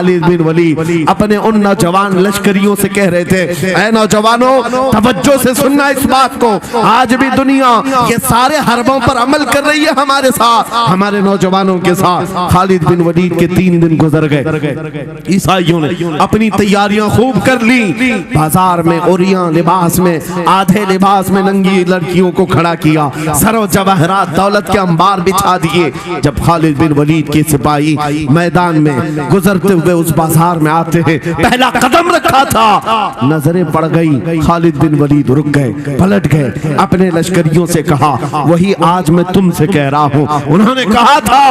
خالد بن ولید اپنے ان نوجوان لشکریوں سے کہہ رہے تھے، اے نوجوانوں توجہ سے سننا اس بات کو، آج بھی دنیا یہ سارے حربوں پر عمل کر رہی ہے ہمارے ساتھ، ہمارے نوجوانوں کے ساتھ۔ خالد بن ولید کے 3 دن گزر گئے، عیسائیوں نے اپنی تیاریاں خوب کر لی، بازار میں اوریاں لباس میں آدھے لباس میں ننگی لڑکیوں کو کھڑا کیا، سر و جواہرات دولت کے انبار بچھا دیے۔ جب خالد بن ولید کے سپاہی میدان میں گزرتے ہوئے اس بازار میں آتے ہیں، پہلا قدم رکھا تھا، نظریں پڑ گئی، خالد بن ولید رک گئے، پلٹ گئے، اپنے لشکریوں سے کہا وہی آج میں تم سے کہہ رہا ہوں۔ انہوں نے کہا تھا،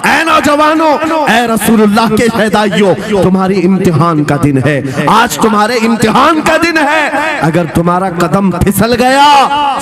اے نوجوانوں، اے رسول اللہ کے شہدائیوں، تمہاری امتحان کا دن ہے، آج تمہارے امتحان کا دن ہے، اگر تمہارا قدم پھسل گیا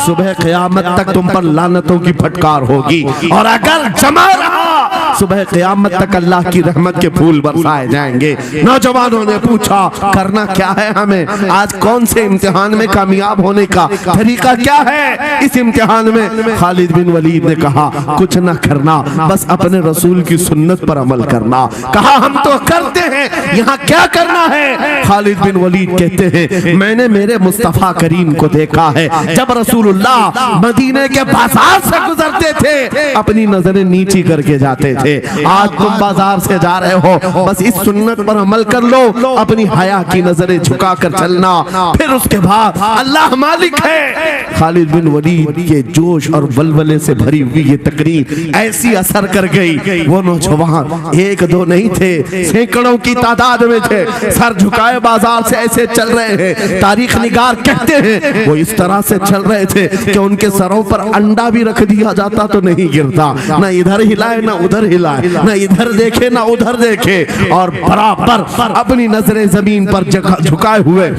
صبح قیامت تک تم پر لعنتوں کی پھٹکار ہوگی، اور اگر جمع رہا صبح قیامت تک اللہ کی رحمت کے پھول برسائے جائیں گے۔ نوجوانوں نے پوچھا کرنا کیا ہے ہمیں، آج کون سے امتحان میں کامیاب ہونے کا طریقہ کیا ہے اس امتحان میں؟ خالد بن ولید نے کہا کچھ نہ کرنا، بس اپنے رسول کی سنت پر عمل کرنا۔ کہا ہم تو کرتے ہیں، یہاں کیا کرنا ہے؟ خالد بن ولید کہتے ہیں میں نے میرے مصطفیٰ کریم کو دیکھا ہے، جب رسول اللہ مدینے کے بازار سے گزرتے تھے اپنی نظریں نیچی کر کے جاتے تھے، آج تم بازار سے جا رہے ہو، بس اس سنت پر عمل کر لو، اپنی حیا کی نظریں جھکا کر چلنا، پھر اس کے بعد اللہ مالک ہے۔ خالد بن ولید کے جوش اور ولولے سے بھری ہوئی یہ تقریر ایسی اثر کر گئی، وہ نوجوان ایک دو نہیں تھے، سینکڑوں کی تعداد میں تھے، سر جھکائے بازار سے ایسے چل رہے ہیں، تاریخ نگار کہتے ہیں وہ اس طرح سے چل رہے تھے کہ ان کے سروں پر انڈا بھی رکھ دیا جاتا تو نہیں گرتا، نہ ادھر ہلائے نہ ادھر ہلائے، نہ ادھر دیکھے نہ ادھر دیکھے، اور برابر اپنی نظریں زمین پر جھکائے ہوئے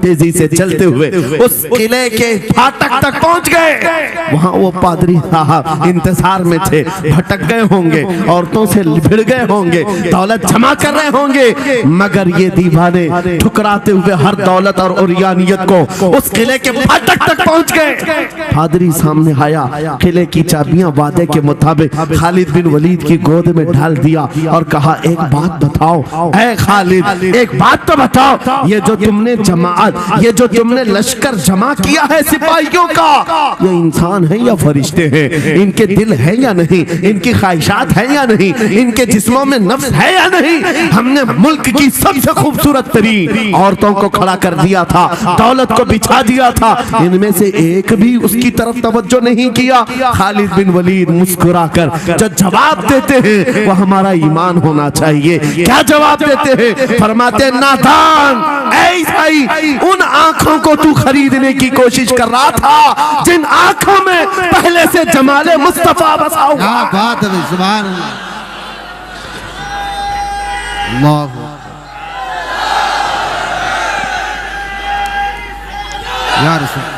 تیزی سے چلتے ہوئے اس قلعے کے پھاٹک تک پہنچ گئے۔ وہاں وہ پادری صاحب انتظار میں تھے، بھٹک گئے ہوں گے، عورتوں سے بھڑ گئے ہوں گے، دولت جمع کر رہے ہوں گے، مگر یہ دیوانے ٹھکراتے ہوئے ہر دولت اور اوریانیت کو اس قلعے کے پھاٹک تک پہنچ گئے۔ پادری سامنے آیا، قلعے کی چابیاں وعدے کے مطابق خالد بن ولید کی گود میں ڈال دیا اور کہا ایک بات بتاؤ اے خالد، ایک بات تو بتاؤ، یہ جو تم نے جماعت، یہ جو تم نے لشکر جمع کیا ہے سپاہیوں کا، یہ انسان ہیں یا فرشتے ہیں؟ ان کے دل ہیں یا نہیں؟ ان کی خواہشات ہیں یا نہیں؟ ان کے جسموں میں نفس ہے یا نہیں؟ ہم نے ملک کی سب سے خوبصورت ترین عورتوں کو کھڑا کر دیا تھا، دولت کو بچھا دیا تھا، ان میں سے ایک بھی اس کی طرف توجہ نہیں کیا۔ خالد بن ولید مسکرا کر جو جواب دیتے ہیں وہ ہمارا ایمان ہونا چاہیے۔ کیا جواب دیتے ہیں؟ فرماتے نادان، اے عیسائی، ان آنکھوں کو تو خریدنے کی کوشش کر رہا تھا جن آنکھوں میں پہلے سے جمال مصطفیٰ بسا ہوا۔ کیا بات ہے، سبحان اللہ، یا رسول